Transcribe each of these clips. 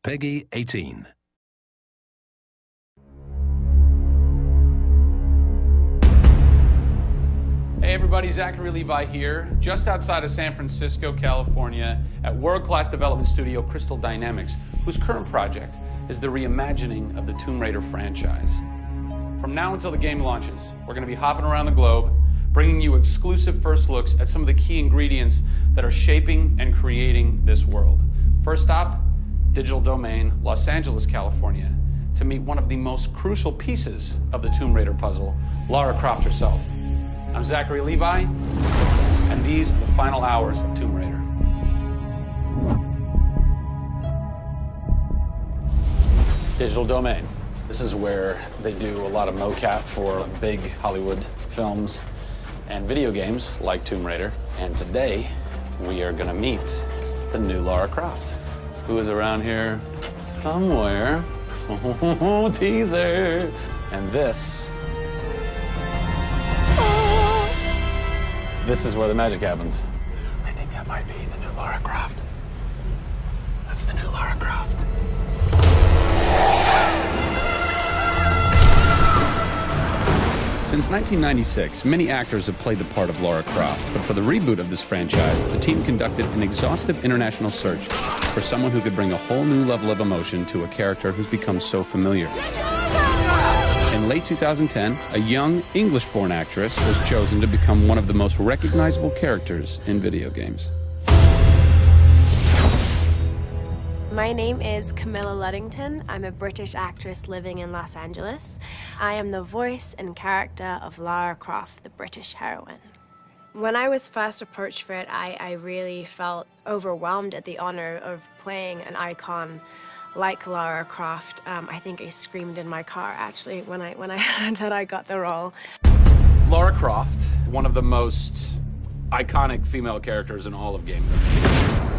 Peggy 18. Hey everybody, Zachary Levi here, just outside of San Francisco, California, at world-class development studio Crystal Dynamics, whose current project is the reimagining of the Tomb Raider franchise. From now until the game launches, we're going to be hopping around the globe, bringing you exclusive first looks at some of the key ingredients that are shaping and creating this world. First stop, Digital Domain, Los Angeles, California, to meet one of the most crucial pieces of the Tomb Raider puzzle, Lara Croft herself. I'm Zachary Levi, and these are the final hours of Tomb Raider. Digital Domain. This is where they do a lot of mocap for big Hollywood films and video games like Tomb Raider. And today, we are gonna meet the new Lara Croft, who is around here somewhere. Oh, teaser. And this is where the magic happens. I think that might be the new Lara Croft. That's the new Lara Croft. Since 1996, many actors have played the part of Lara Croft, but for the reboot of this franchise, the team conducted an exhaustive international search for someone who could bring a whole new level of emotion to a character who's become so familiar. In late 2010, a young English-born actress was chosen to become one of the most recognizable characters in video games. My name is Camilla Luddington. I'm a British actress living in Los Angeles. I am the voice and character of Lara Croft, the British heroine. When I was first approached for it, I really felt overwhelmed at the honor of playing an icon like Lara Croft. I think I screamed in my car, actually, when I heard that I got the role. Lara Croft, one of the most iconic female characters in all of gaming.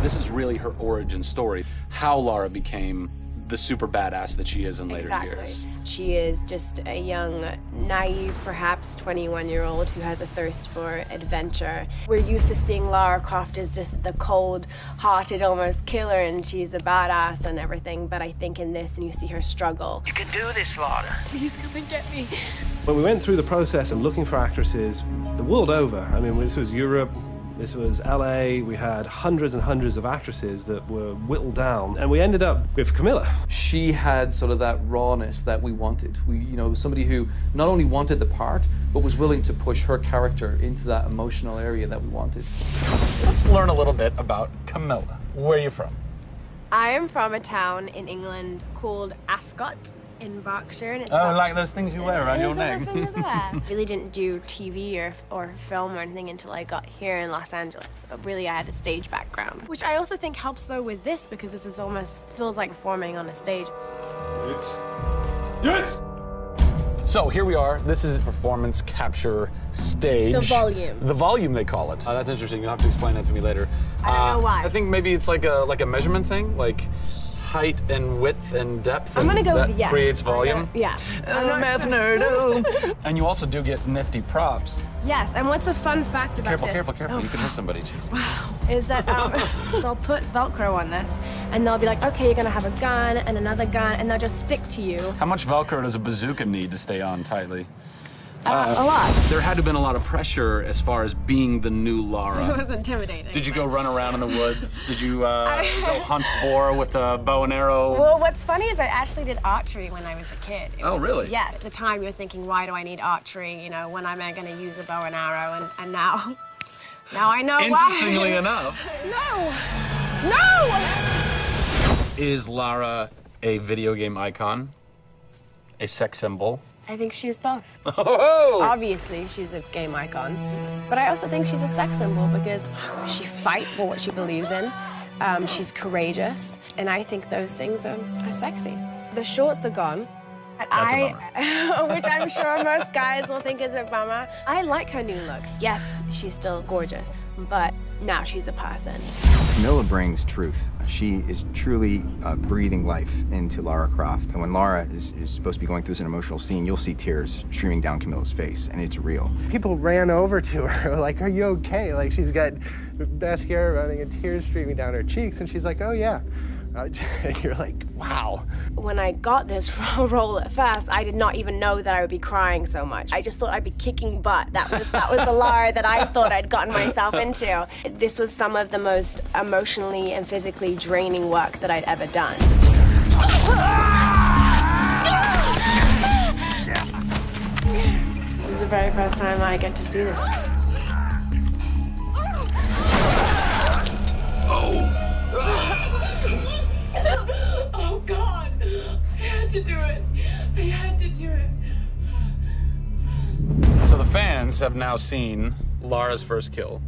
This is really her origin story, how Lara became the super badass that she is in later years. She is just a young, naive, perhaps 21-year-old who has a thirst for adventure. We're used to seeing Lara Croft as just the cold-hearted, almost killer, and she's a badass and everything, but I think in this, and you see her struggle. You can do this, Lara. Please come and get me. When we went through the process of looking for actresses the world over, I mean, this was Europe, this was LA, we had hundreds and hundreds of actresses that were whittled down, and we ended up with Camilla. She had sort of that rawness that we wanted. Somebody who not only wanted the part, but was willing to push her character into that emotional area that we wanted. Let's learn a little bit about Camilla. Where are you from? I am from a town in England called Ascot in Berkshire. And it's like those things you wear around your neck. Really didn't do TV or film or anything until I got here in Los Angeles. But really, I had a stage background, which I also think helps though with this because this is almost feels like performing on a stage. Yes! So here we are. This is performance capture stage. The volume. The volume, they call it. That's interesting. You'll have to explain that to me later. I don't know why. I think maybe it's like a measurement thing, like height and width and depth. I'm gonna go that with yes. Creates volume. Yeah. Math nerd. And you also do get nifty props. Yes. And what's a fun fact about this? Careful. Oh, you can hit somebody. Jeez. Wow. Is that they'll put Velcro on this, and they'll be like, okay, you're gonna have a gun and another gun, and they'll just stick to you. How much Velcro does a bazooka need to stay on tightly? A lot. There had to have been a lot of pressure as far as being the new Lara. It was intimidating. Did you go run around in the woods? Did you go hunt boar with a bow and arrow? Well, what's funny is I actually did archery when I was a kid. Really? Yeah. At the time, you're thinking, why do I need archery? You know, when am I going to use a bow and arrow? And now I know why. Interestingly enough. No! Is Lara a video game icon? A sex symbol? I think she's both. Oh! Obviously, she's a game icon, but I also think she's a sex symbol because she fights for what she believes in. She's courageous, and I think those things are sexy. The shorts are gone. That's a bummer. Which I'm sure most guys will think is a bummer. I like her new look. Yes, she's still gorgeous, but now she's a person. Camilla brings truth. She is truly breathing life into Lara Croft. And when Lara is supposed to be going through an emotional scene, you'll see tears streaming down Camilla's face, and it's real. People ran over to her, like, are you okay? Like, she's got mascara running and tears streaming down her cheeks, and she's like, oh yeah, And you're like, wow. When I got this role at first, I did not even know that I would be crying so much. I just thought I'd be kicking butt. That was the Lara that I thought I'd gotten myself into. This was some of the most emotionally and physically draining work that I'd ever done. This is the very first time I get to see this. Oh God, they had to do it. They had to do it. So the fans have now seen Lara's first kill.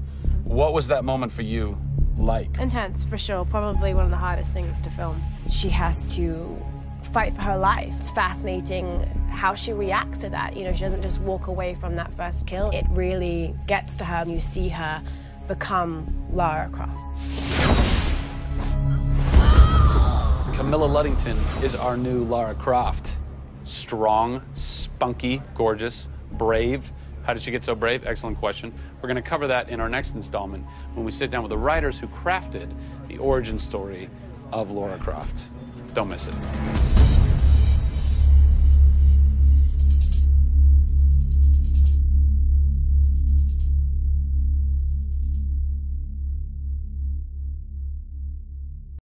What was that moment for you like? Intense, for sure. Probably one of the hardest things to film. She has to fight for her life. It's fascinating how she reacts to that. You know, she doesn't just walk away from that first kill. It really gets to her, and you see her become Lara Croft. Camilla Luddington is our new Lara Croft. Strong, spunky, gorgeous, brave. How did she get so brave? Excellent question. We're going to cover that in our next installment when we sit down with the writers who crafted the origin story of Lara Croft. Don't miss it.